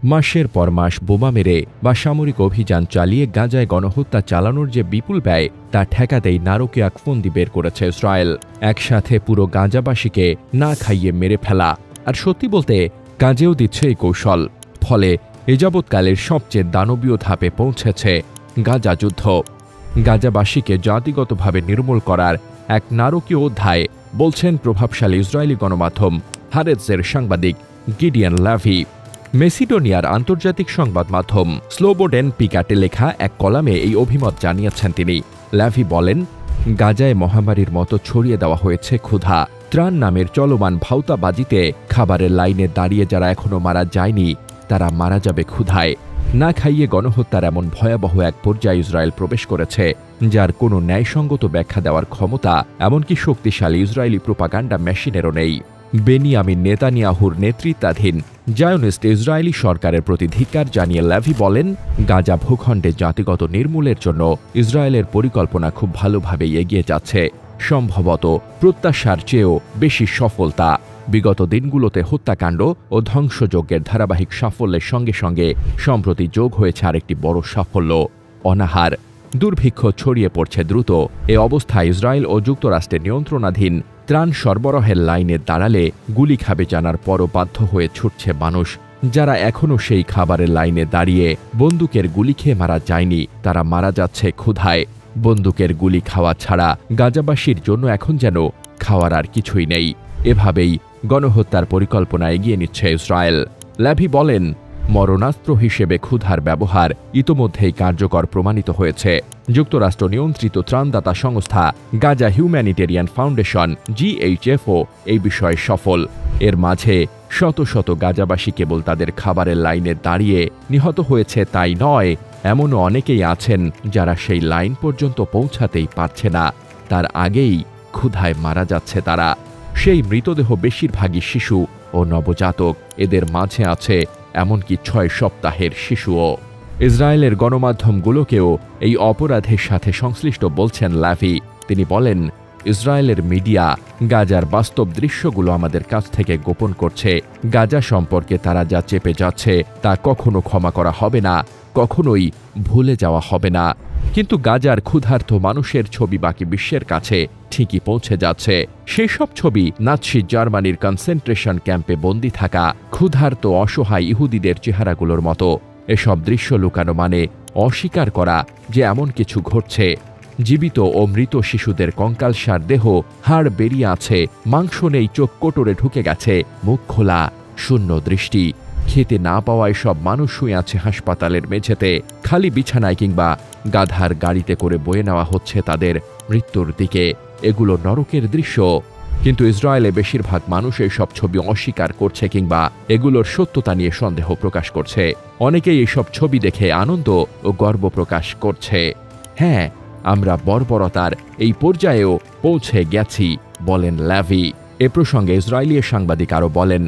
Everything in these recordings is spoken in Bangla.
মাসের পর মাস বোমা মেরে বা সামরিক অভিযান চালিয়ে গাজায় গণহত্যা চালানোর যে বিপুল ব্যয় তা ঠেকাতেই নারকীয় এক ফন্দি বের করেছে ইসরায়েল। একসাথে পুরো গাজাবাসীকে না খাইয়ে মেরে ফেলা। আর সত্যি বলতে কাজেও দিচ্ছে এই কৌশল। ফলে এযাবৎকালের সবচেয়ে দানবীয় ধাপে পৌঁছেছে গাজা যুদ্ধ। গাজাবাসীকে জাতিগতভাবে নির্মূল করার এক নারকীয় অধ্যায় বলছেন প্রভাবশালী ইসরায়েলি গণমাধ্যম হারেৎজের সাংবাদিক গিডিয়ন ল্যাভি। মেসিডোনিয়ার আন্তর্জাতিক সংবাদ মাধ্যম স্লোবোডেন পিকাটে লেখা এক কলামে এই অভিমত জানিয়েছেন তিনি। ল্যাভি বলেন, গাজায় মহামারীর মতো ছড়িয়ে দেওয়া হয়েছে ক্ষুধা। ত্রাণ নামের চলমান ভাউতাবাজিতে খাবারের লাইনে দাঁড়িয়ে যারা এখনো মারা যায়নি তারা মারা যাবে ক্ষুধায়। না খাইয়ে গণহত্যার এমন ভয়াবহ এক পর্যায়ে ইসরায়েল প্রবেশ করেছে যার কোনো ন্যায়সঙ্গত ব্যাখ্যা দেওয়ার ক্ষমতা এমনকি শক্তিশালী ইসরায়েলি প্রোপাগান্ডা মেশিনেরও নেই। বেনিয়ামিন নেতানিয়াহুর নেতৃত্বাধীন জায়োনিস্ট ইসরায়েলি সরকারের প্রতি ধিক্কার জানিয়ে ল্যাভি বলেন, গাজা ভূখণ্ডে জাতিগত নির্মূলের জন্য ইসরায়েলের পরিকল্পনা খুব ভালোভাবেই এগিয়ে যাচ্ছে, সম্ভবত প্রত্যাশার চেয়েও বেশি সফলতা। বিগত দিনগুলোতে হত্যাকাণ্ড ও ধ্বংসযজ্ঞের ধারাবাহিক সাফল্যের সঙ্গে সঙ্গে সম্প্রতি যোগ হয়েছে আরেকটি বড় সাফল্য, অনাহার। দুর্ভিক্ষ ছড়িয়ে পড়ছে দ্রুত। এ অবস্থায় ইসরায়েল ও যুক্তরাষ্ট্রের নিয়ন্ত্রণাধীন ত্রাণ সরবরাহের লাইনে দাঁড়ালে গুলি খাবে জানার পরও বাধ্য হয়ে ছুটছে মানুষ। যারা এখনও সেই খাবারের লাইনে দাঁড়িয়ে বন্দুকের গুলি খেয়ে মারা যায়নি তারা মারা যাচ্ছে ক্ষুধায়। বন্দুকের গুলি খাওয়া ছাড়া গাজাবাসীর জন্য এখন যেন খাওয়ার আর কিছুই নেই। এভাবেই গণহত্যার পরিকল্পনা এগিয়ে নিচ্ছে ইসরায়েল। ল্যাভি বলেন, মরণাস্ত্র হিসেবে ক্ষুধার ব্যবহার ইতোমধ্যেই কার্যকর প্রমাণিত হয়েছে। যুক্তরাষ্ট্র নিয়ন্ত্রিত ত্রাণদাতা সংস্থা গাজা হিউম্যানিটেরিয়ান ফাউন্ডেশন GHFও এই বিষয়ে সফল। এর মাঝে শত শত গাজাবাসী কেবল তাদের খাবারের লাইনে দাঁড়িয়ে নিহত হয়েছে তাই নয়, এমনও অনেকেই আছেন যারা সেই লাইন পর্যন্ত পৌঁছাতেই পারছে না, তার আগেই ক্ষুধায় মারা যাচ্ছে তারা। সেই মৃতদেহ বেশিরভাগই শিশু ও নবজাতক। এদের মাঝে আছে এমনকি 6 সপ্তাহের শিশুও। ইসরায়েলের গণমাধ্যমগুলোকেও এই অপরাধের সাথে সংশ্লিষ্ট বলছেন ল্যাভি। তিনি বলেন, ইসরায়েলের মিডিয়া গাজার বাস্তব দৃশ্যগুলো আমাদের কাছ থেকে গোপন করছে। গাজা সম্পর্কে তারা যা চেপে যাচ্ছে তা কখনো ক্ষমা করা হবে না, কখনোই ভুলে যাওয়া হবে না। কিন্তু গাজার ক্ষুধার্ত মানুষের ছবি বাকি বিশ্বের কাছে ঠিকই পৌঁছে যাচ্ছে। সেই সব ছবি নাৎসি জার্মানির কনসেন্ট্রেশন ক্যাম্পে বন্দী থাকা ক্ষুধার্ত অসহায় ইহুদিদের চেহারাগুলোর মতো। এসব দৃশ্য লুকানো মানে অস্বীকার করা যে এমন কিছু ঘটছে। জীবিত ও মৃত শিশুদের কঙ্কালসার দেহ, হাড় বেরিয়ে আছে, মাংস নেই, চোখ কোটরে ঢুকে গেছে, মুখ খোলা, শূন্য দৃষ্টি। খেতে না পাওয়ায় সব মানুষ শুয়ে আছে হাসপাতালের মেঝেতে, খালি বিছানায় কিংবা গাধার গাড়িতে করে বয়ে নেওয়া হচ্ছে তাদের মৃত্যুর দিকে। এগুলো নরকের দৃশ্য। কিন্তু ইসরায়েলে বেশিরভাগ মানুষ এইসব ছবি অস্বীকার করছে কিংবা এগুলোর সত্যতা নিয়ে সন্দেহ প্রকাশ করছে। অনেকেই এইসব ছবি দেখে আনন্দ ও গর্ব প্রকাশ করছে। হ্যাঁ, আমরা বর্বরতার এই পর্যায়েও পৌঁছে গেছি, বলেন ল্যাভি। এ প্রসঙ্গে ইসরায়েলি সাংবাদিক আরও বলেন,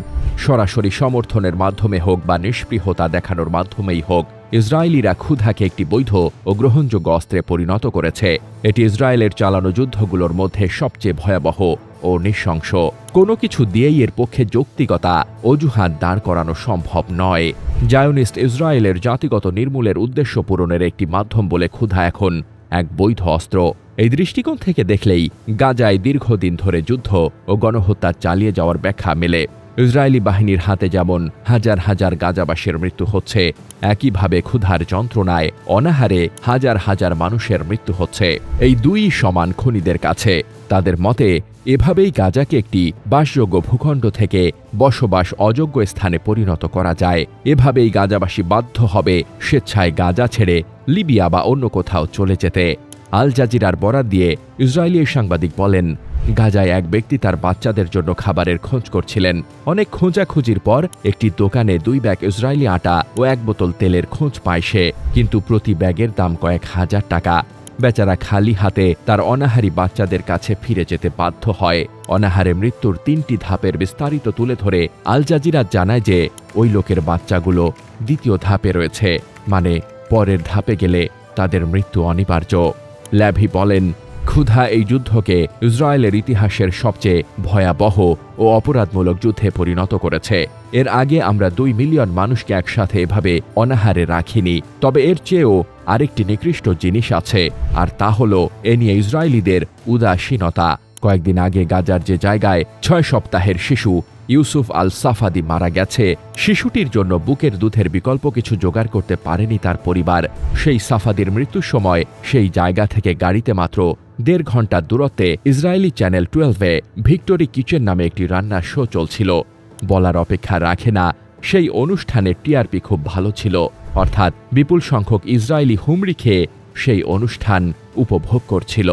সরাসরি সমর্থনের মাধ্যমে হোক বা নিষ্পৃহতা দেখানোর মাধ্যমেই হোক, ইসরায়েলিরা ক্ষুধাকে একটি বৈধ ও গ্রহণযোগ্য অস্ত্রে পরিণত করেছে। এটি ইসরায়েলের চালানো যুদ্ধগুলোর মধ্যে সবচেয়ে ভয়াবহ ও নৃশংস। কোনো কিছু দিয়েই এর পক্ষে যৌক্তিকতা অজুহাত দাঁড় করানো সম্ভব নয়। জায়োনিস্ট ইসরায়েলের জাতিগত নির্মূলের উদ্দেশ্য পূরণের একটি মাধ্যম বলে ক্ষুধা এখন এক বৈধ অস্ত্র। এই দৃষ্টিকোণ থেকে দেখলেই গাজায় দীর্ঘদিন ধরে যুদ্ধ ও গণহত্যা চালিয়ে যাওয়ার ব্যাখ্যা মেলে। ইসরায়েলি বাহিনীর হাতে যেমন হাজার হাজার গাজাবাসীর মৃত্যু হচ্ছে, একইভাবে ক্ষুধার যন্ত্রণায় অনাহারে হাজার হাজার মানুষের মৃত্যু হচ্ছে। এই দুই সমান খুনিদের কাছে। তাদের মতে এভাবেই গাজাকে একটি বাসযোগ্য ভূখণ্ড থেকে বসবাস অযোগ্য স্থানে পরিণত করা যায়। এভাবেই গাজাবাসী বাধ্য হবে স্বেচ্ছায় গাজা ছেড়ে লিবিয়া বা অন্য কোথাও চলে যেতে। আল জাজিরার বরাত দিয়ে ইসরায়েলি সাংবাদিক বলেন, গাজায় এক ব্যক্তি তার বাচ্চাদের জন্য খাবারের খোঁজ করছিলেন। অনেক খোঁজাখুঁজির পর একটি দোকানে 2 ব্যাগ ইসরায়েলি আটা ও 1 বোতল তেলের খোঁজ পায় সে, কিন্তু প্রতি ব্যাগের দাম কয়েক হাজার টাকা। বেচারা খালি হাতে তার অনাহারী বাচ্চাদের কাছে ফিরে যেতে বাধ্য হয়। অনাহারে মৃত্যুর 3টি ধাপের বিস্তারিত তুলে ধরে আল জাজিরা জানায় যে ওই লোকের বাচ্চাগুলো দ্বিতীয় ধাপে রয়েছে, মানে পরের ধাপে গেলে তাদের মৃত্যু অনিবার্য। ল্যাভি বলেন, ক্ষুধা এই যুদ্ধকে ইসরায়েলের ইতিহাসের সবচেয়ে ভয়াবহ ও অপরাধমূলক যুদ্ধে পরিণত করেছে। এর আগে আমরা 2 মিলিয়ন মানুষকে একসাথে এভাবে অনাহারে রাখিনি। তবে এর চেয়েও আরেকটি নিকৃষ্ট জিনিস আছে, আর তা হলো এ নিয়ে ইসরায়েলিদের উদাসীনতা। কয়েকদিন আগে গাজার যে জায়গায় 6 সপ্তাহের শিশু ইউসুফ আল সাফাদি মারা গেছে, শিশুটির জন্য বুকের দুধের বিকল্প কিছু জোগাড় করতে পারেনি তার পরিবার। সেই সাফাদির মৃত্যুর সময় সেই জায়গা থেকে গাড়িতে মাত্র 1.5 ঘন্টার দূরত্বে ইসরায়েলি চ্যানেল 12-এ ভিক্টোরি কিচেন নামে একটি রান্নার শো চলছিল। বলার অপেক্ষা রাখে না, সেই অনুষ্ঠানের টিআরপি খুব ভালো ছিল, অর্থাৎ বিপুল সংখ্যক ইসরায়েলি হুমড়ি খেয়ে সেই অনুষ্ঠান উপভোগ করছিল।